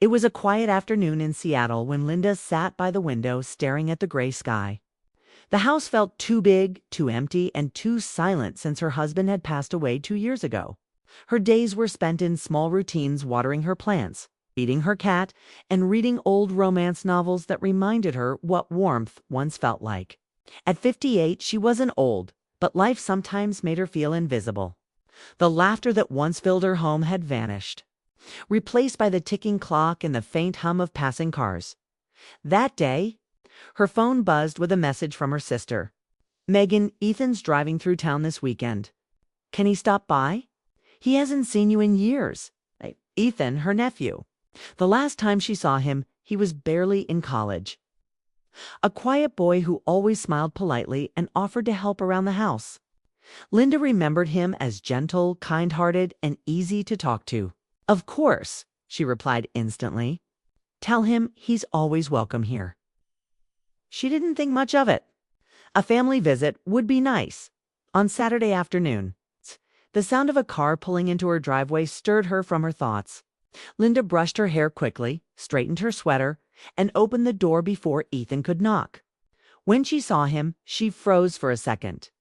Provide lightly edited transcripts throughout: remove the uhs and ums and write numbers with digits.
It was a quiet afternoon in Seattle when Linda sat by the window staring at the gray sky. The house felt too big, too empty, and too silent since her husband had passed away 2 years ago. Her days were spent in small routines, watering her plants, feeding her cat, and reading old romance novels that reminded her what warmth once felt like. At 58, she wasn't old, but life sometimes made her feel invisible. The laughter that once filled her home had vanished, replaced by the ticking clock and the faint hum of passing cars. That day, her phone buzzed with a message from her sister. "Megan, Ethan's driving through town this weekend. Can he stop by? He hasn't seen you in years." Ethan, her nephew. The last time she saw him, he was barely in college. A quiet boy who always smiled politely and offered to help around the house. Linda remembered him as gentle, kind-hearted, and easy to talk to. "Of course," she replied instantly. "Tell him he's always welcome here." She didn't think much of it. A family visit would be nice. On Saturday afternoon, the sound of a car pulling into her driveway stirred her from her thoughts. Linda brushed her hair quickly, straightened her sweater, and opened the door before Ethan could knock. When she saw him, she froze for a second.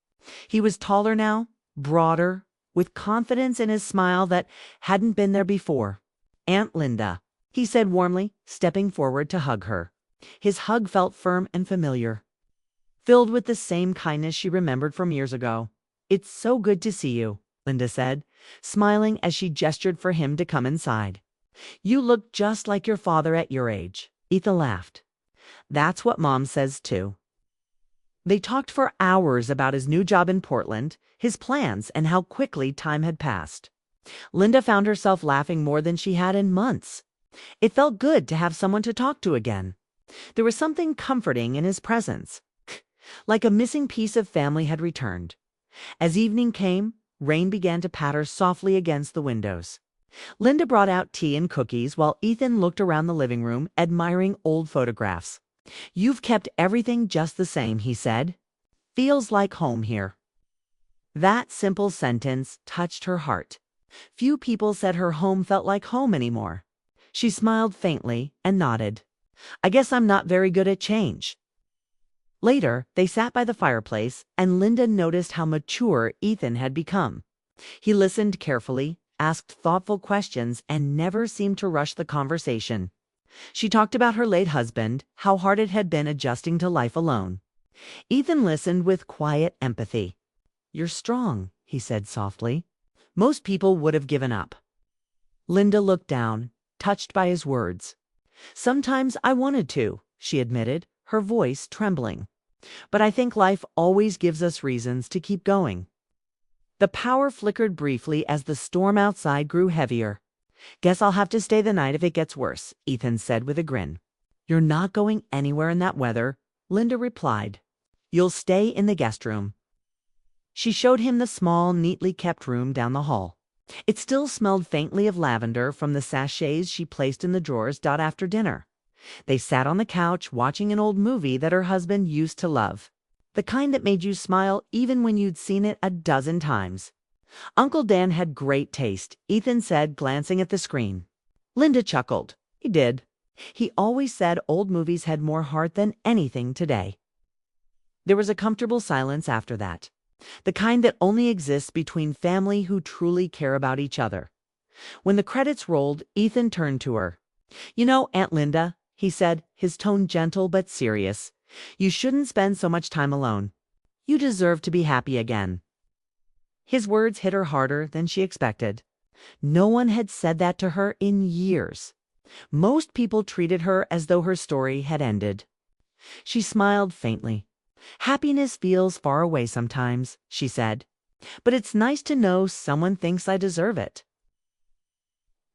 He was taller now, broader, with confidence in his smile that hadn't been there before. "Aunt Linda," he said warmly, stepping forward to hug her. His hug felt firm and familiar, filled with the same kindness she remembered from years ago. "It's so good to see you," Linda said, smiling as she gestured for him to come inside. "You look just like your father at your age." Ethan laughed. "That's what Mom says too." They talked for hours about his new job in Portland, his plans, and how quickly time had passed. Linda found herself laughing more than she had in months. It felt good to have someone to talk to again. There was something comforting in his presence, like a missing piece of family had returned. As evening came, rain began to patter softly against the windows. Linda brought out tea and cookies while Ethan looked around the living room, admiring old photographs. "You've kept everything just the same," he said. "Feels like home here." That simple sentence touched her heart. Few people said her home felt like home anymore. She smiled faintly and nodded. "I guess I'm not very good at change." Later, they sat by the fireplace, and Linda noticed how mature Ethan had become. He listened carefully, asked thoughtful questions, and never seemed to rush the conversation. She talked about her late husband, how hard it had been adjusting to life alone. Ethan listened with quiet empathy. "You're strong," he said softly. "Most people would have given up." Linda looked down, touched by his words. "Sometimes I wanted to," she admitted, her voice trembling. "But I think life always gives us reasons to keep going." The power flickered briefly as the storm outside grew heavier. "Guess I'll have to stay the night if it gets worse," Ethan said with a grin. "You're not going anywhere in that weather," Linda replied. "You'll stay in the guest room." She showed him the small, neatly kept room down the hall. It still smelled faintly of lavender from the sachets she placed in the drawers after dinner. They sat on the couch watching an old movie that her husband used to love, the kind that made you smile even when you'd seen it a dozen times. Uncle Dan had great taste, Ethan said, glancing at the screen. Linda chuckled. He did. He always said old movies had more heart than anything today. There was a comfortable silence after that, the kind that only exists between family who truly care about each other. When the credits rolled, Ethan turned to her. "You know, Aunt Linda," he said, his tone gentle but serious, "you shouldn't spend so much time alone. You deserve to be happy again." His words hit her harder than she expected. No one had said that to her in years. Most people treated her as though her story had ended. She smiled faintly. "Happiness feels far away sometimes," she said, "but it's nice to know someone thinks I deserve it."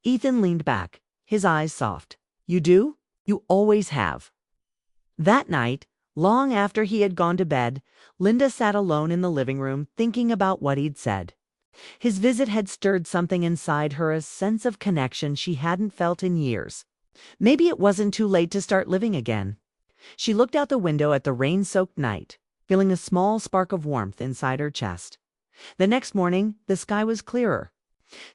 Ethan leaned back, his eyes soft. "You do? You always have." That night, long after he had gone to bed, Linda sat alone in the living room thinking about what he'd said. His visit had stirred something inside her, a sense of connection she hadn't felt in years. Maybe it wasn't too late to start living again. She looked out the window at the rain-soaked night, feeling a small spark of warmth inside her chest. The next morning, the sky was clearer.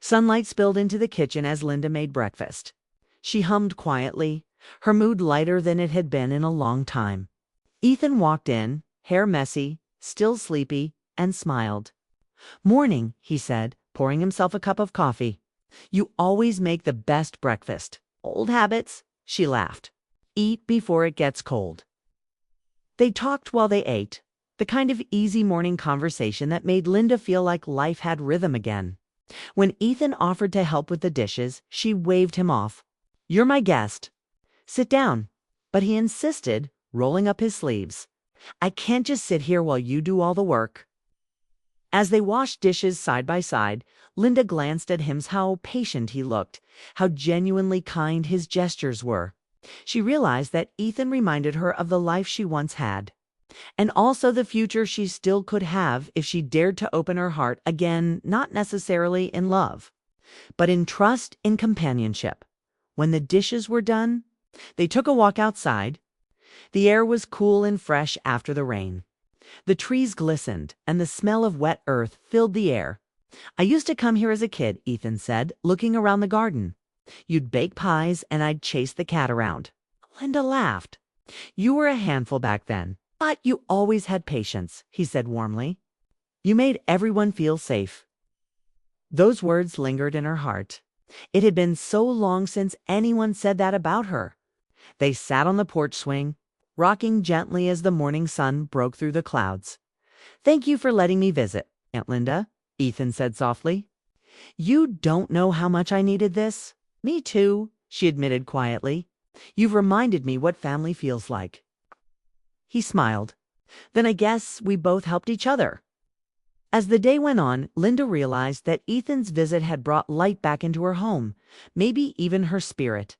Sunlight spilled into the kitchen as Linda made breakfast. She hummed quietly, her mood lighter than it had been in a long time. Ethan walked in, hair messy, still sleepy, and smiled. "Morning," he said, pouring himself a cup of coffee. "You always make the best breakfast." "Old habits," she laughed. "Eat before it gets cold." They talked while they ate, the kind of easy morning conversation that made Linda feel like life had rhythm again. When Ethan offered to help with the dishes, she waved him off. "You're my guest. Sit down." But he insisted, rolling up his sleeves. "I can't just sit here while you do all the work." As they washed dishes side by side, Linda glanced at him, how patient he looked, how genuinely kind his gestures were. She realized that Ethan reminded her of the life she once had, and also the future she still could have if she dared to open her heart again, not necessarily in love, but in trust, in companionship. When the dishes were done, they took a walk outside. The air was cool and fresh after the rain. The trees glistened, and the smell of wet earth filled the air. "I used to come here as a kid," Ethan said, looking around the garden. "You'd bake pies, and I'd chase the cat around." Linda laughed. "You were a handful back then, but you always had patience," he said warmly. "You made everyone feel safe." Those words lingered in her heart. It had been so long since anyone said that about her. They sat on the porch swing, rocking gently as the morning sun broke through the clouds. "Thank you for letting me visit, Aunt Linda," Ethan said softly. "You don't know how much I needed this." "Me too," she admitted quietly. "You've reminded me what family feels like." He smiled. "Then I guess we both helped each other." As the day went on, Linda realized that Ethan's visit had brought light back into her home, maybe even her spirit.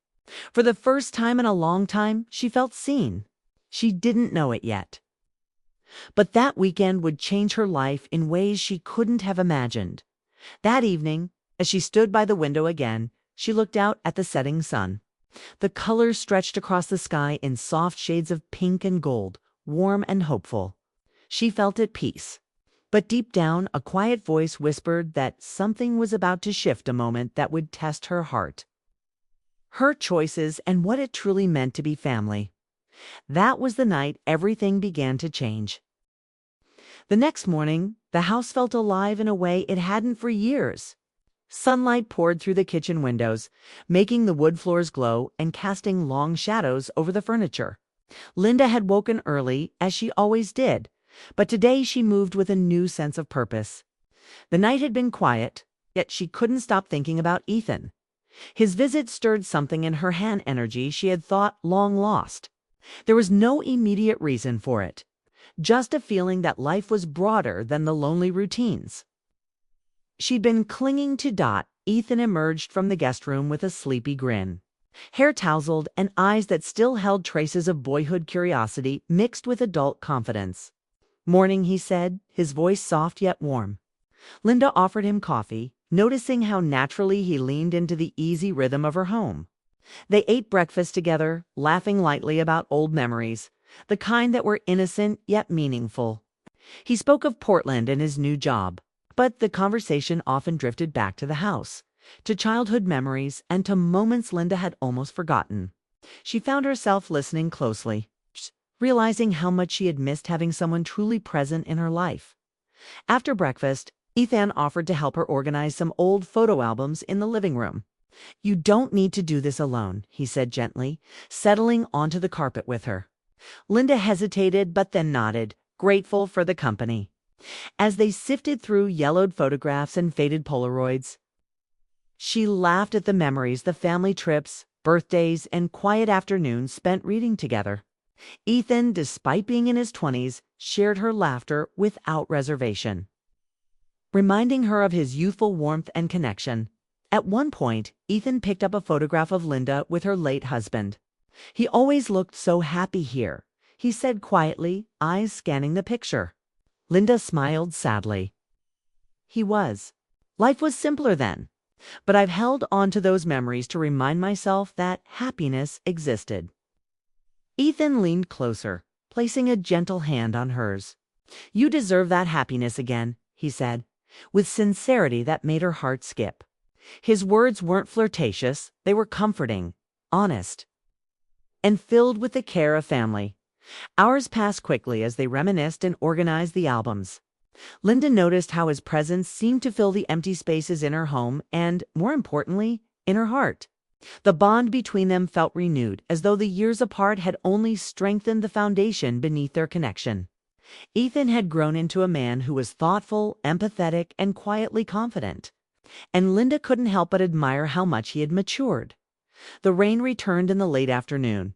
For the first time in a long time, she felt seen. She didn't know it yet. But that weekend would change her life in ways she couldn't have imagined. That evening, as she stood by the window again, she looked out at the setting sun. The colors stretched across the sky in soft shades of pink and gold, warm and hopeful. She felt at peace. But deep down, a quiet voice whispered that something was about to shift, a moment that would test her heart, her choices, and what it truly meant to be family. That was the night everything began to change. The next morning, the house felt alive in a way it hadn't for years. Sunlight poured through the kitchen windows, making the wood floors glow and casting long shadows over the furniture. Linda had woken early, as she always did, but today she moved with a new sense of purpose. The night had been quiet, yet she couldn't stop thinking about Ethan. His visit stirred something in her hand energy she had thought long lost. There was no immediate reason for it, just a feeling that life was broader than the lonely routines. She'd been clinging to Dot. Ethan emerged from the guest room with a sleepy grin, hair tousled and eyes that still held traces of boyhood curiosity mixed with adult confidence. "Morning," he said, his voice soft yet warm. Linda offered him coffee, noticing how naturally he leaned into the easy rhythm of her home. They ate breakfast together, laughing lightly about old memories, the kind that were innocent yet meaningful. He spoke of Portland and his new job, but the conversation often drifted back to the house, to childhood memories, and to moments Linda had almost forgotten. She found herself listening closely, realizing how much she had missed having someone truly present in her life. After breakfast, Ethan offered to help her organize some old photo albums in the living room. "You don't need to do this alone," he said gently, settling onto the carpet with her. Linda hesitated but then nodded, grateful for the company. As they sifted through yellowed photographs and faded Polaroids, she laughed at the memories, the family trips, birthdays, and quiet afternoons spent reading together. Ethan, despite being in his 20s, shared her laughter without reservation, reminding her of his youthful warmth and connection. At one point, Ethan picked up a photograph of Linda with her late husband. "He always looked so happy here," he said quietly, eyes scanning the picture. Linda smiled sadly. "He was. Life was simpler then. But I've held on to those memories to remind myself that happiness existed." Ethan leaned closer, placing a gentle hand on hers. "You deserve that happiness again," he said, with sincerity that made her heart skip. His words weren't flirtatious, they were comforting. honest, and filled with the care of family. Hours passed quickly as they reminisced and organized the albums. Linda noticed how his presence seemed to fill the empty spaces in her home and, more importantly, in her heart. The bond between them felt renewed, as though the years apart had only strengthened the foundation beneath their connection. Ethan had grown into a man who was thoughtful, empathetic, and quietly confident. And Linda couldn't help but admire how much he had matured. The rain returned in the late afternoon,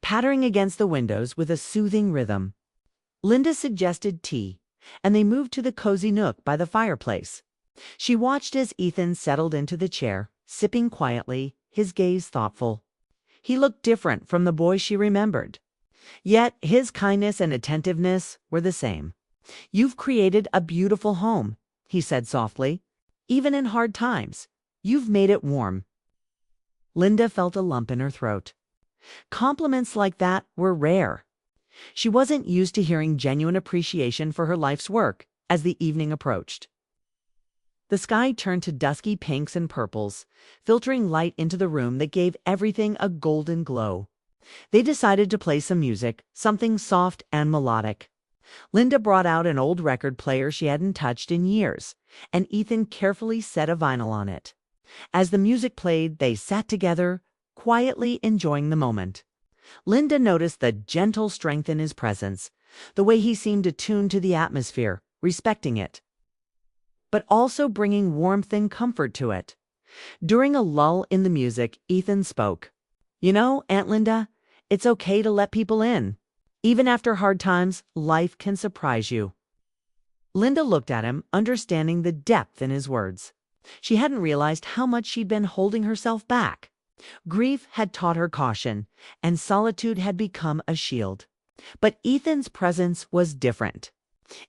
pattering against the windows with a soothing rhythm. Linda suggested tea, and they moved to the cozy nook by the fireplace. She watched as Ethan settled into the chair, sipping quietly, his gaze thoughtful. He looked different from the boy she remembered. Yet his kindness and attentiveness were the same. "You've created a beautiful home," he said softly. "Even in hard times, you've made it warm." Linda felt a lump in her throat. Compliments like that were rare. She wasn't used to hearing genuine appreciation for her life's work as the evening approached. The sky turned to dusky pinks and purples, filtering light into the room that gave everything a golden glow. They decided to play some music, something soft and melodic. Linda brought out an old record player she hadn't touched in years, and Ethan carefully set a vinyl on it. As the music played, they sat together, quietly enjoying the moment. Linda noticed the gentle strength in his presence, the way he seemed attuned to the atmosphere, respecting it, but also bringing warmth and comfort to it. During a lull in the music, Ethan spoke. "You know, Aunt Linda, it's okay to let people in. Even after hard times, life can surprise you." Linda looked at him, understanding the depth in his words. She hadn't realized how much she'd been holding herself back. Grief had taught her caution, and solitude had become a shield. But Ethan's presence was different.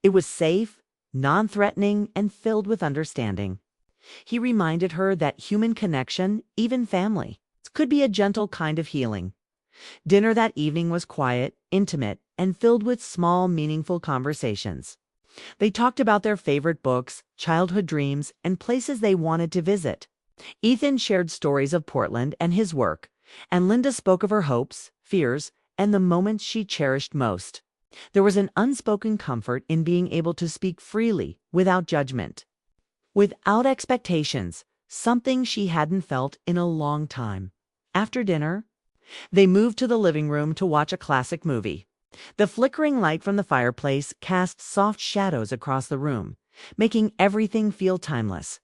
It was safe, non-threatening, and filled with understanding. He reminded her that human connection, even family, could be a gentle kind of healing. Dinner that evening was quiet, intimate, and filled with small, meaningful conversations. They talked about their favorite books, childhood dreams, and places they wanted to visit. Ethan shared stories of Portland and his work, and Linda spoke of her hopes, fears, and the moments she cherished most. There was an unspoken comfort in being able to speak freely, without judgment, without expectations, something she hadn't felt in a long time. After dinner, they moved to the living room to watch a classic movie. The flickering light from the fireplace cast soft shadows across the room, making everything feel timeless.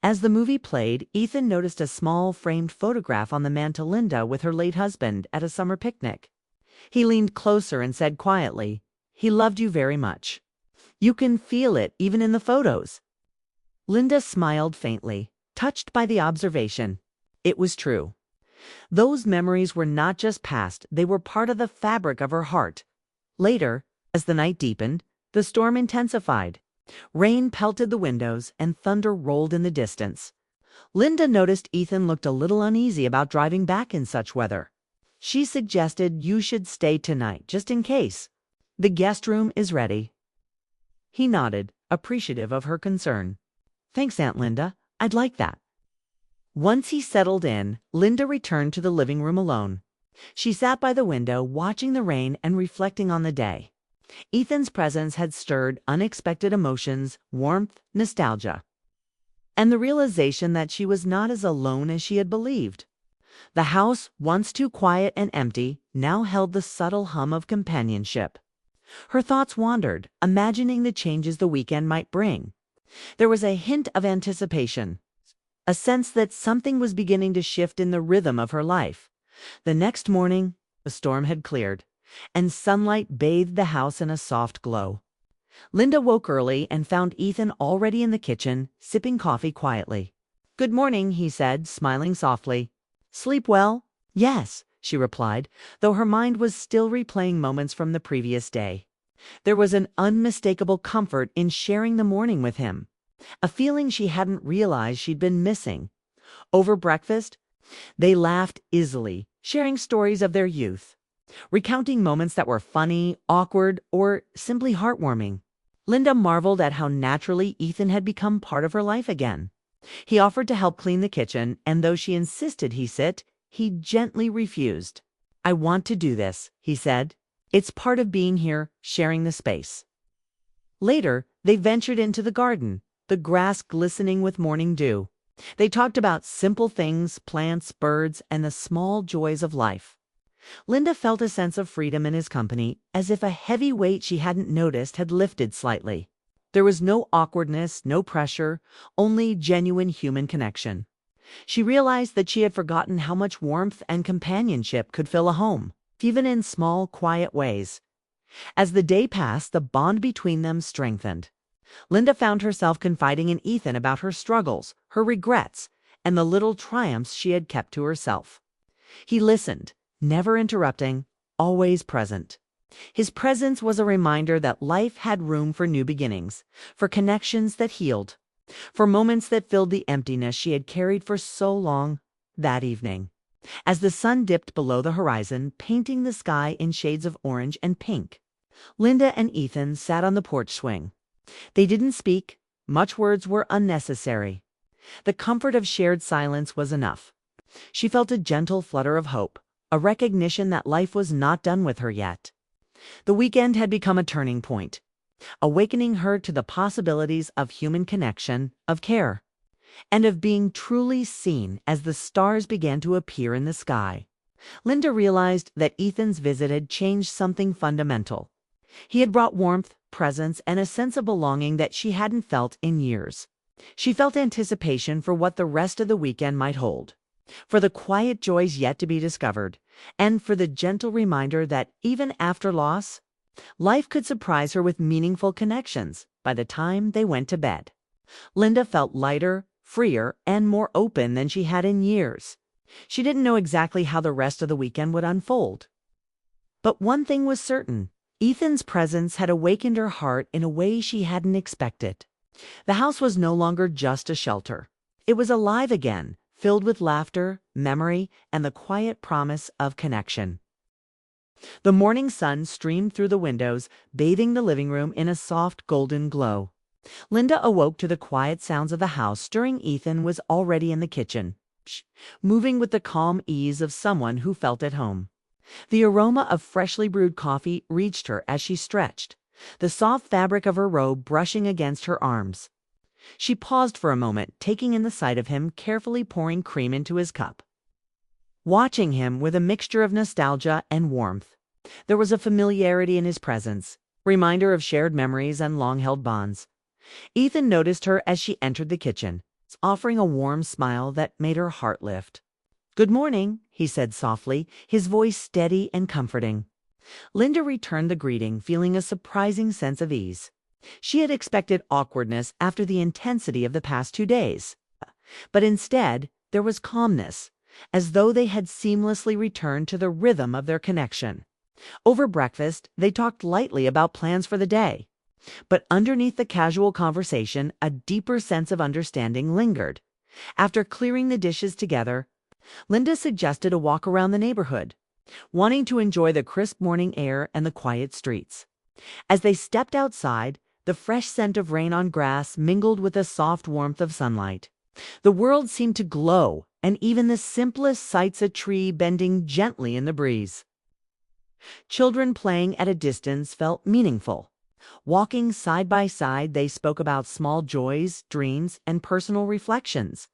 As the movie played, Ethan noticed a small framed photograph on the mantel Linda with her late husband at a summer picnic. He leaned closer and said quietly, "He loved you very much. You can feel it even in the photos." Linda smiled faintly, touched by the observation. It was true. Those memories were not just past, they were part of the fabric of her heart. Later, as the night deepened, the storm intensified. Rain pelted the windows and thunder rolled in the distance. Linda noticed Ethan looked a little uneasy about driving back in such weather. She suggested, "You should stay tonight, just in case. The guest room is ready." He nodded, appreciative of her concern. "Thanks, Aunt Linda. I'd like that." Once he settled in, Linda returned to the living room alone. She sat by the window, watching the rain and reflecting on the day. Ethan's presence had stirred unexpected emotions, warmth, nostalgia, and the realization that she was not as alone as she had believed. The house, once too quiet and empty, now held the subtle hum of companionship. Her thoughts wandered, imagining the changes the weekend might bring. There was a hint of anticipation, a sense that something was beginning to shift in the rhythm of her life. The next morning, the storm had cleared, and sunlight bathed the house in a soft glow. Linda woke early and found Ethan already in the kitchen, sipping coffee quietly. "Good morning," he said, smiling softly. "Sleep well?" "Yes," she replied, though her mind was still replaying moments from the previous day. There was an unmistakable comfort in sharing the morning with him, a feeling she hadn't realized she'd been missing. Over breakfast, they laughed easily, sharing stories of their youth, recounting moments that were funny, awkward, or simply heartwarming. Linda marveled at how naturally Ethan had become part of her life again. He offered to help clean the kitchen, and though she insisted he sit, he gently refused. "I want to do this," he said. "It's part of being here, sharing the space." Later, they ventured into the garden, the grass glistening with morning dew. They talked about simple things, plants, birds, and the small joys of life. Linda felt a sense of freedom in his company, as if a heavy weight she hadn't noticed had lifted slightly. There was no awkwardness, no pressure, only genuine human connection. She realized that she had forgotten how much warmth and companionship could fill a home, even in small, quiet ways. As the day passed, the bond between them strengthened. Linda found herself confiding in Ethan about her struggles, her regrets, and the little triumphs she had kept to herself. He listened, never interrupting, always present. His presence was a reminder that life had room for new beginnings, for connections that healed, for moments that filled the emptiness she had carried for so long. That evening, as the sun dipped below the horizon, painting the sky in shades of orange and pink, Linda and Ethan sat on the porch swing. They didn't speak. Much words were unnecessary. The comfort of shared silence was enough. She felt a gentle flutter of hope, a recognition that life was not done with her yet. The weekend had become a turning point, awakening her to the possibilities of human connection, of care, and of being truly seen. As the stars began to appear in the sky, Linda realized that Ethan's visit had changed something fundamental. He had brought warmth, presence, and a sense of belonging that she hadn't felt in years. She felt anticipation for what the rest of the weekend might hold, for the quiet joys yet to be discovered, and for the gentle reminder that even after loss, life could surprise her with meaningful connections by the time they went to bed. Linda felt lighter, freer, and more open than she had in years. She didn't know exactly how the rest of the weekend would unfold. But one thing was certain. Ethan's presence had awakened her heart in a way she hadn't expected. The house was no longer just a shelter. It was alive again, filled with laughter, memory, and the quiet promise of connection. The morning sun streamed through the windows, bathing the living room in a soft golden glow. Linda awoke to the quiet sounds of the house. Stirring Ethan was already in the kitchen, moving with the calm ease of someone who felt at home. The aroma of freshly brewed coffee reached her as she stretched, the soft fabric of her robe brushing against her arms. She paused for a moment, taking in the sight of him carefully pouring cream into his cup. Watching him with a mixture of nostalgia and warmth, there was a familiarity in his presence, reminder of shared memories and long-held bonds. Ethan noticed her as she entered the kitchen, offering a warm smile that made her heart lift. "Good morning," he said softly, his voice steady and comforting. Linda returned the greeting, feeling a surprising sense of ease. She had expected awkwardness after the intensity of the past 2 days. But instead, there was calmness, as though they had seamlessly returned to the rhythm of their connection. Over breakfast, they talked lightly about plans for the day. But underneath the casual conversation, a deeper sense of understanding lingered. After clearing the dishes together, Linda suggested a walk around the neighborhood, wanting to enjoy the crisp morning air and the quiet streets. As they stepped outside, the fresh scent of rain on grass mingled with the soft warmth of sunlight. The world seemed to glow, and even the simplest sights, a tree bending gently in the breeze. Children playing at a distance felt meaningful. Walking side by side, they spoke about small joys, dreams, and personal reflections.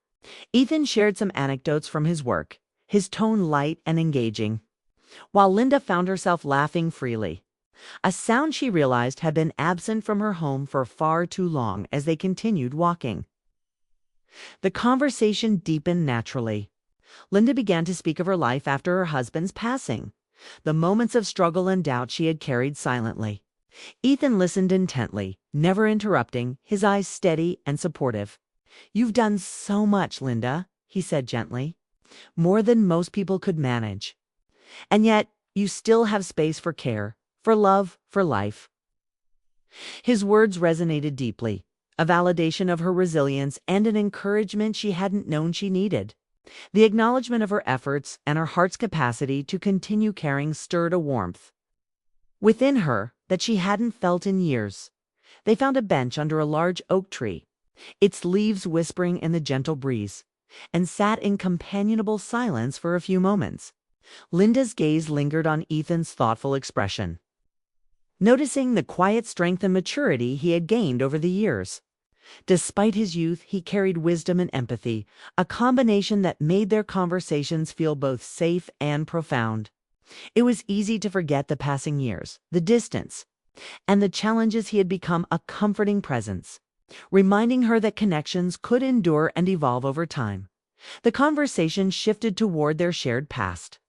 Ethan shared some anecdotes from his work, his tone light and engaging, while Linda found herself laughing freely. A sound she realized had been absent from her home for far too long. As they continued walking, the conversation deepened naturally. Linda began to speak of her life after her husband's passing, the moments of struggle and doubt she had carried silently. Ethan listened intently, never interrupting, his eyes steady and supportive. "You've done so much, Linda," he said gently, "more than most people could manage. And yet, you still have space for care, for love, for life." His words resonated deeply, a validation of her resilience and an encouragement she hadn't known she needed. The acknowledgement of her efforts and her heart's capacity to continue caring stirred a warmth within her that she hadn't felt in years. They found a bench under a large oak tree, its leaves whispering in the gentle breeze. and sat in companionable silence for a few moments. Linda's gaze lingered on Ethan's thoughtful expression, noticing the quiet strength and maturity he had gained over the years. Despite his youth, he carried wisdom and empathy, a combination that made their conversations feel both safe and profound. It was easy to forget the passing years, the distance, and the challenges. He had become a comforting presence, reminding her that connections could endure and evolve over time. The conversation shifted toward their shared past,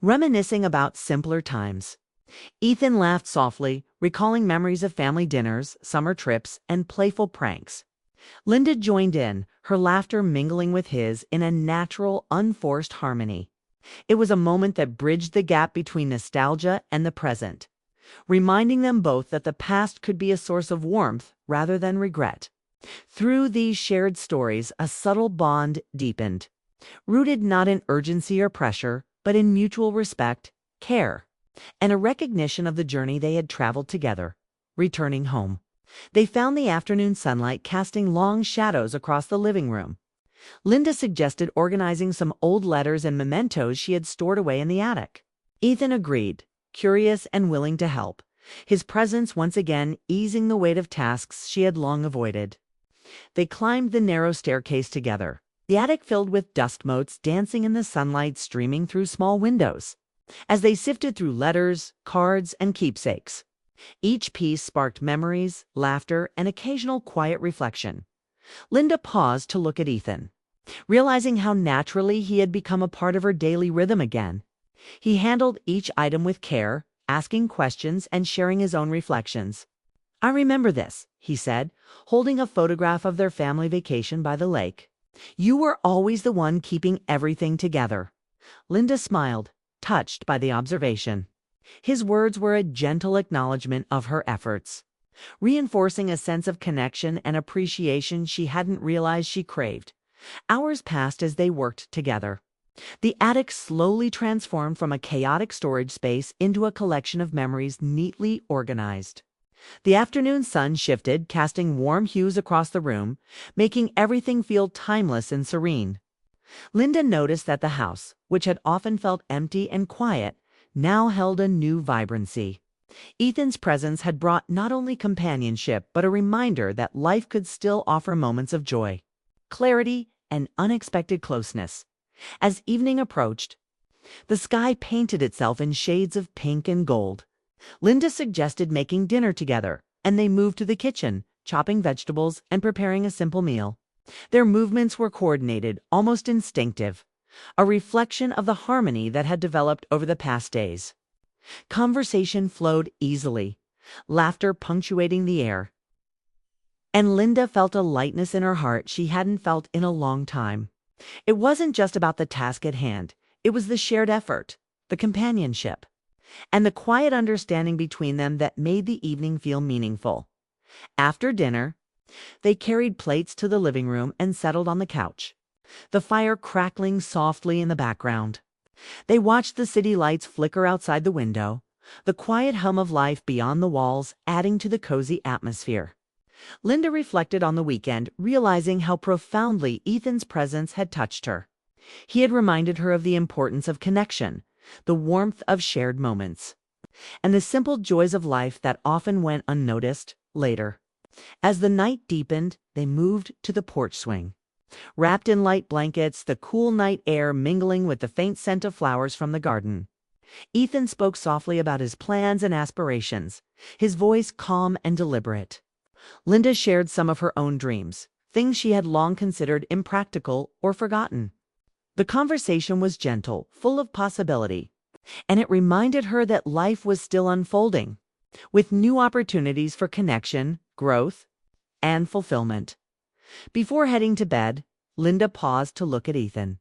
reminiscing about simpler times. Ethan laughed softly, recalling memories of family dinners, summer trips, and playful pranks. Linda joined in, her laughter mingling with his in a natural, unforced harmony. It was a moment that bridged the gap between nostalgia and the present, reminding them both that the past could be a source of warmth rather than regret. Through these shared stories, a subtle bond deepened, rooted not in urgency or pressure, but in mutual respect, care, and a recognition of the journey they had traveled together. Returning home, they found the afternoon sunlight casting long shadows across the living room. Linda suggested organizing some old letters and mementos she had stored away in the attic. Ethan agreed, curious and willing to help, his presence once again easing the weight of tasks she had long avoided. They climbed the narrow staircase together, the attic filled with dust motes dancing in the sunlight streaming through small windows. As they sifted through letters, cards, and keepsakes, each piece sparked memories, laughter, and occasional quiet reflection. Linda paused to look at Ethan, realizing how naturally he had become a part of her daily rhythm again. He handled each item with care, asking questions and sharing his own reflections. "I remember this," he said, holding a photograph of their family vacation by the lake. "You were always the one keeping everything together." Linda smiled, touched by the observation. His words were a gentle acknowledgement of her efforts, reinforcing a sense of connection and appreciation she hadn't realized she craved. Hours passed as they worked together. The attic slowly transformed from a chaotic storage space into a collection of memories neatly organized. The afternoon sun shifted, casting warm hues across the room, making everything feel timeless and serene. Linda noticed that the house, which had often felt empty and quiet, now held a new vibrancy. Ethan's presence had brought not only companionship, but a reminder that life could still offer moments of joy, clarity, and unexpected closeness. As evening approached, the sky painted itself in shades of pink and gold. Linda suggested making dinner together, and they moved to the kitchen, chopping vegetables and preparing a simple meal. Their movements were coordinated, almost instinctive, a reflection of the harmony that had developed over the past days. Conversation flowed easily, laughter punctuating the air, and Linda felt a lightness in her heart she hadn't felt in a long time. It wasn't just about the task at hand, it was the shared effort, the companionship, and the quiet understanding between them that made the evening feel meaningful. After dinner, they carried plates to the living room and settled on the couch, the fire crackling softly in the background. They watched the city lights flicker outside the window, the quiet hum of life beyond the walls adding to the cozy atmosphere. Linda reflected on the weekend, realizing how profoundly Ethan's presence had touched her. He had reminded her of the importance of connection, the warmth of shared moments, and the simple joys of life that often went unnoticed later. As the night deepened, they moved to the porch swing. Wrapped in light blankets, the cool night air mingling with the faint scent of flowers from the garden. Ethan spoke softly about his plans and aspirations, his voice calm and deliberate. Linda shared some of her own dreams, things she had long considered impractical or forgotten. The conversation was gentle, full of possibility, and it reminded her that life was still unfolding, with new opportunities for connection, growth, and fulfillment. Before heading to bed, Linda paused to look at Ethan,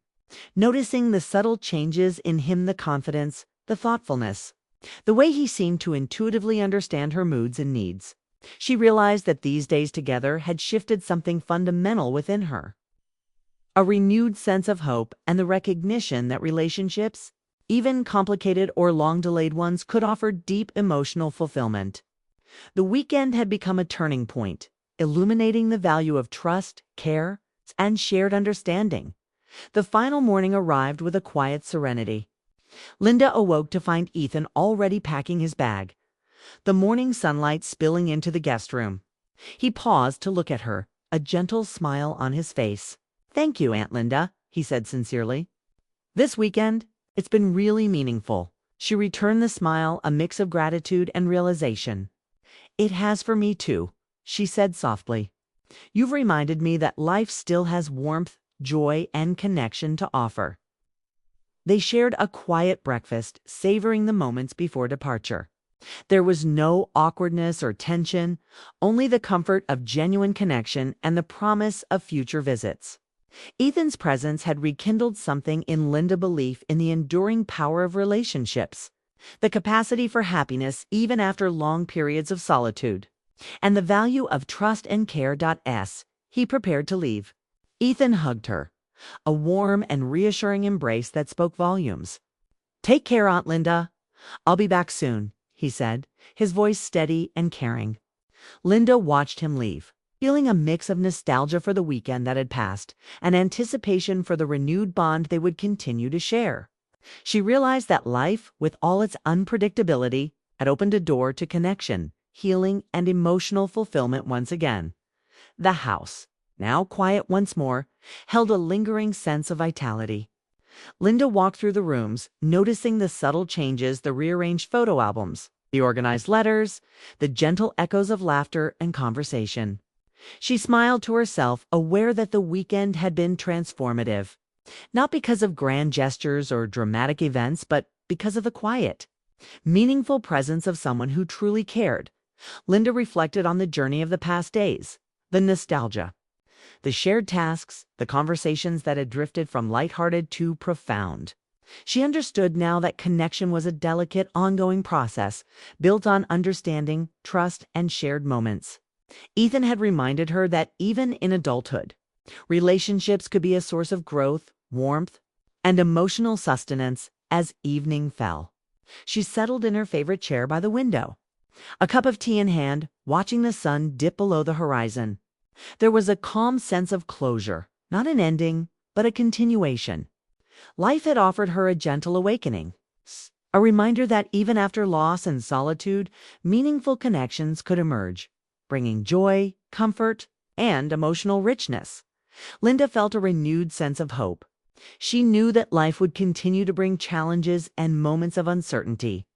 noticing the subtle changes in him, the confidence, the thoughtfulness, the way he seemed to intuitively understand her moods and needs. She realized that these days together had shifted something fundamental within her, a renewed sense of hope and the recognition that relationships, even complicated or long-delayed ones, could offer deep emotional fulfillment. The weekend had become a turning point, illuminating the value of trust, care, and shared understanding. The final morning arrived with a quiet serenity. Linda awoke to find Ethan already packing his bag, the morning sunlight spilling into the guest room. He paused to look at her, a gentle smile on his face. "Thank you, Aunt Linda," he said sincerely. "This weekend, it's been really meaningful." She returned the smile, a mix of gratitude and realization. "It has for me too," she said softly. "You've reminded me that life still has warmth, joy, and connection to offer." They shared a quiet breakfast, savoring the moments before departure. There was no awkwardness or tension, only the comfort of genuine connection and the promise of future visits. Ethan's presence had rekindled something in Linda's belief in the enduring power of relationships, the capacity for happiness even after long periods of solitude, and the value of trust and care. He prepared to leave. Ethan hugged her, a warm and reassuring embrace that spoke volumes. "Take care, Aunt Linda. I'll be back soon," he said, his voice steady and caring. Linda watched him leave, feeling a mix of nostalgia for the weekend that had passed and anticipation for the renewed bond they would continue to share. She realized that life, with all its unpredictability, had opened a door to connection, healing, and emotional fulfillment once again. The house, now quiet once more, held a lingering sense of vitality. Linda walked through the rooms, noticing the subtle changes, the rearranged photo albums, the organized letters, the gentle echoes of laughter and conversation. She smiled to herself, aware that the weekend had been transformative, not because of grand gestures or dramatic events, but because of the quiet, meaningful presence of someone who truly cared. Linda reflected on the journey of the past days, the nostalgia, the shared tasks, the conversations that had drifted from lighthearted to profound. She understood now that connection was a delicate, ongoing process built on understanding, trust, and shared moments. Ethan had reminded her that even in adulthood, relationships could be a source of growth, warmth, and emotional sustenance. As evening fell, she settled in her favorite chair by the window, a cup of tea in hand, watching the sun dip below the horizon. There was a calm sense of closure, not an ending, but a continuation. Life had offered her a gentle awakening, a reminder that even after loss and solitude, meaningful connections could emerge, bringing joy, comfort, and emotional richness. Linda felt a renewed sense of hope. She knew that life would continue to bring challenges and moments of uncertainty.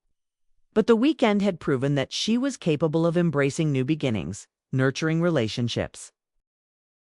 But the weekend had proven that she was capable of embracing new beginnings, nurturing relationships,